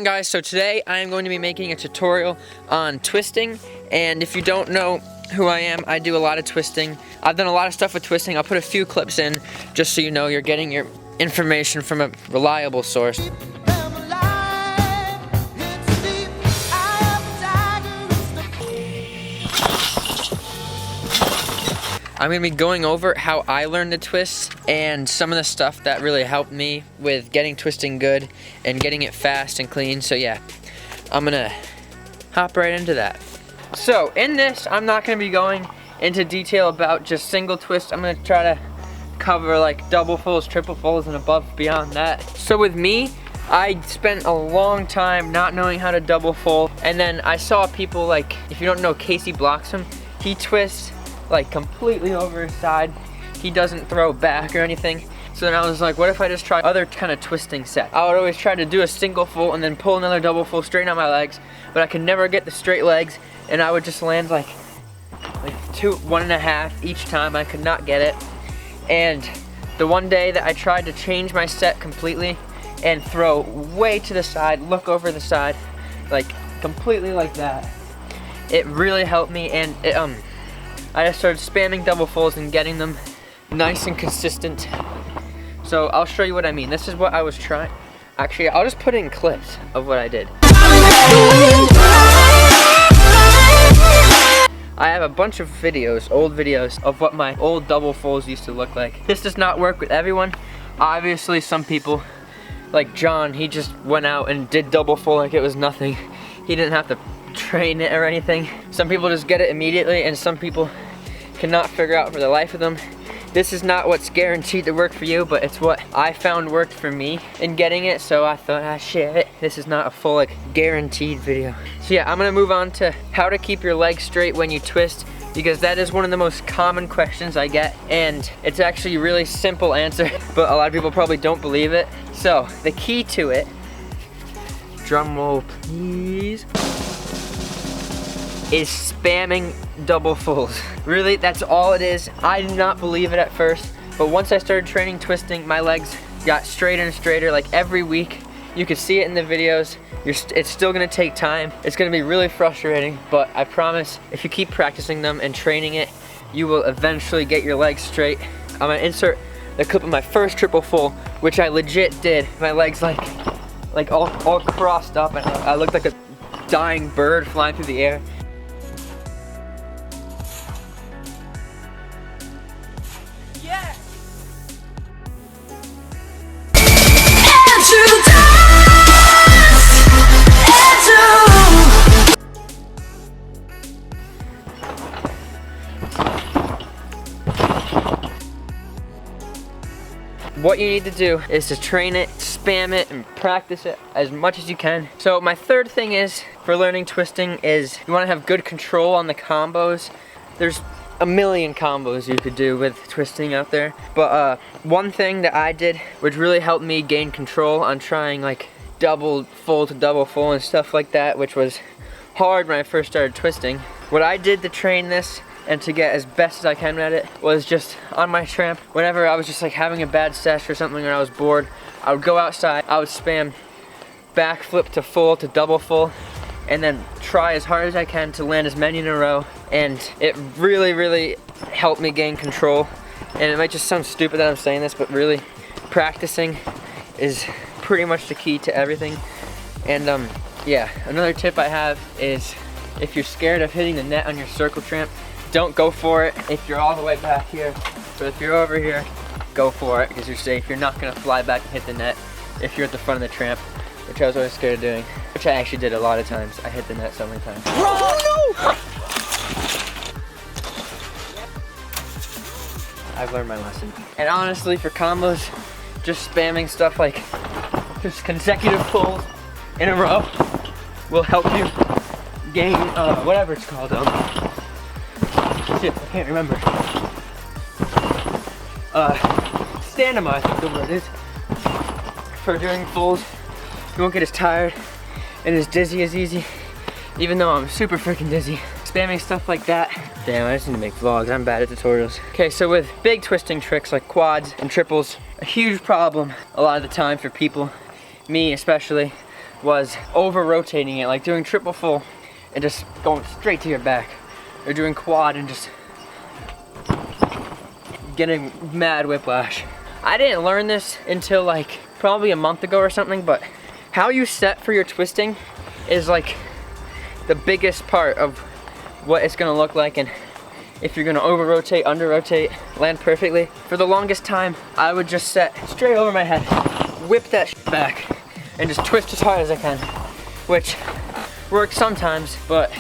on, guys? So today I am going to be making a tutorial on twisting, and if you don't know who I am, I do a lot of twisting. I've done a lot of stuff with twisting. I'll put a few clips in just so you know you're getting your information from a reliable source. I'm going to be going over how I learned to twist and some of the stuff that really helped me with getting twisting good and getting it fast and clean. So yeah, I'm going to hop right into that. So in this, I'm not going to be going into detail about just single twists. I'm going to try to cover like double fulls, triple fulls, and above beyond that. So with me, I spent a long time not knowing how to double full, and then I saw people like, if you don't know Casey Bloxham, he twists like completely over his side. He doesn't throw back or anything. So then I was like, what if I just try other kind of twisting sets? I would always try to do a single full and then pull another double full, straighten out my legs, but I could never get the straight legs, and I would just land like 1.5 each time. I could not get it. And the one day that I tried to change my set completely and throw way to the side, look over the side, like completely like that, it really helped me, and it, I just started spamming double fulls and getting them nice and consistent. So I'll show you what I mean. This is what I was trying. Actually, I'll just put in clips of what I did. I have a bunch of videos, old videos, of what my old double fulls used to look like. This does not work with everyone. Obviously, some people, like John, he just went out and did double full like it was nothing. He didn't have to train it or anything. Some people just get it immediately, and some people cannot figure out for the life of them. This is not what's guaranteed to work for you, but it's what I found worked for me in getting it, so I thought I'd share it. This is not a full, like, guaranteed video. So yeah, I'm gonna move on to how to keep your legs straight when you twist, because that is one of the most common questions I get, and it's actually a really simple answer, but a lot of people probably don't believe it. So the key to it, drum roll please, is spamming double fulls. Really, that's all it is. I did not believe it at first, but once I started training twisting, my legs got straighter and straighter, like every week. You can see it in the videos. It's still gonna take time. It's gonna be really frustrating, but I promise if you keep practicing them and training it, you will eventually get your legs straight. I'm gonna insert the clip of my first triple full, which I legit did. My legs like all crossed up, and I looked like a dying bird flying through the air. What you need to do is to train it, spam it, and practice it as much as you can. So my third thing is, for learning twisting, is you want to have good control on the combos. There's a million combos you could do with twisting out there, but one thing that I did which really helped me gain control on trying like double full to double full and stuff like that, which was hard when I first started twisting. What I did to train this and to get as best as I can at it was just on my tramp, whenever I was just like having a bad sesh or something, or I was bored, I would go outside, I would spam backflip to full to double full, and then try as hard as I can to land as many in a row. And it really, really helped me gain control. And it might just sound stupid that I'm saying this, but really practicing is pretty much the key to everything. And yeah, another tip I have is, if you're scared of hitting the net on your circle tramp, don't go for it if you're all the way back here. But if you're over here, go for it, because you're safe. You're not gonna fly back and hit the net if you're at the front of the tramp, which I was always scared of doing, which I actually did a lot of times. I hit the net so many times. Oh no! I've learned my lesson. And honestly, for combos, just spamming stuff like just consecutive pulls in a row will help you gain whatever it's called. Shit, I can't remember. Stamina, I think the word is, for doing fulls. You won't get as tired and as dizzy as easy, even though I'm super freaking dizzy. Spamming stuff like that. Damn, I just need to make vlogs. I'm bad at tutorials. Okay, so with big twisting tricks like quads and triples, a huge problem a lot of the time for people, me especially, was over rotating it, like doing triple full and just going straight to your back, or doing quad and just getting mad whiplash. I didn't learn this until like probably a month ago or something, but how you set for your twisting is like the biggest part of what it's gonna look like, and if you're gonna over rotate, under rotate, land perfectly. For the longest time, I would just set straight over my head, whip that shit back, and just twist as hard as I can, which works sometimes, but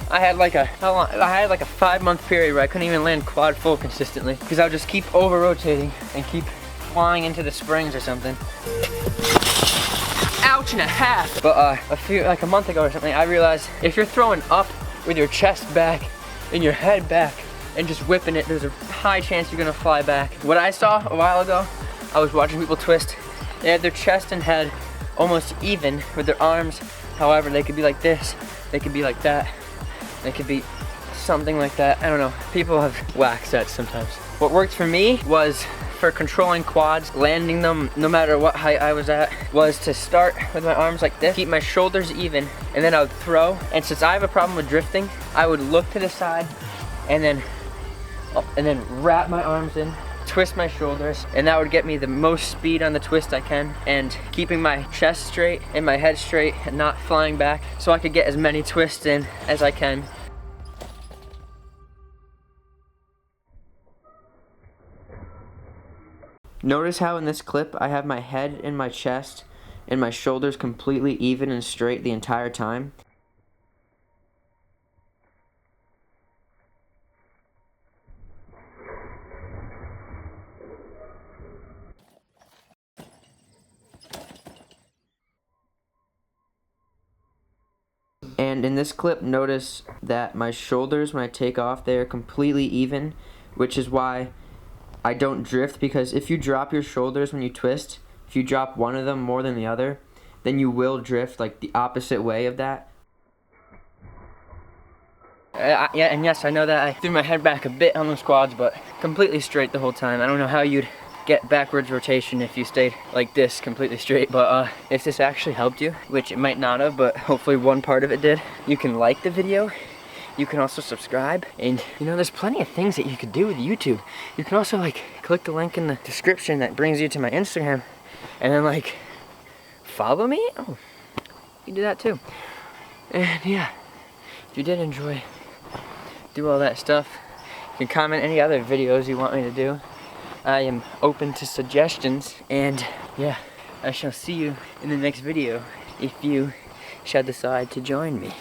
I had like a 5-month period where I couldn't even land quad full consistently because I would just keep over rotating and keep flying into the springs or something. Ouch and a half. But like a month ago or something, I realized if you're throwing up with your chest back and your head back and just whipping it, there's a high chance you're gonna fly back. What I saw a while ago, I was watching people twist. They had their chest and head almost even with their arms. However, they could be like this, they could be like that, they could be something like that. I don't know. People have whack sets sometimes. What worked for me was, for controlling quads, landing them no matter what height I was at, was to start with my arms like this, keep my shoulders even, and then I would throw. And since I have a problem with drifting, I would look to the side and then wrap my arms in, twist my shoulders, and that would get me the most speed on the twist I can, and keeping my chest straight and my head straight and not flying back, so I could get as many twists in as I can. Notice how in this clip I have my head and my chest and my shoulders completely even and straight the entire time. And in this clip, notice that my shoulders, when I take off, they are completely even, which is why I don't drift, because if you drop your shoulders when you twist, if you drop one of them more than the other, then you will drift like the opposite way of that. Yeah, and yes, I know that I threw my head back a bit on those quads, but completely straight the whole time. I don't know how you'd get backwards rotation if you stayed like this completely straight, but if this actually helped you, which it might not have, but hopefully one part of it did, you can like the video. You can also subscribe, and you know, there's plenty of things that you could do with YouTube. You can also like click the link in the description that brings you to my Instagram, and then like follow me. Oh, you can do that too. And yeah, if you did enjoy, do all that stuff, you can comment any other videos you want me to do. I am open to suggestions, and yeah, I shall see you in the next video if you shall decide to join me.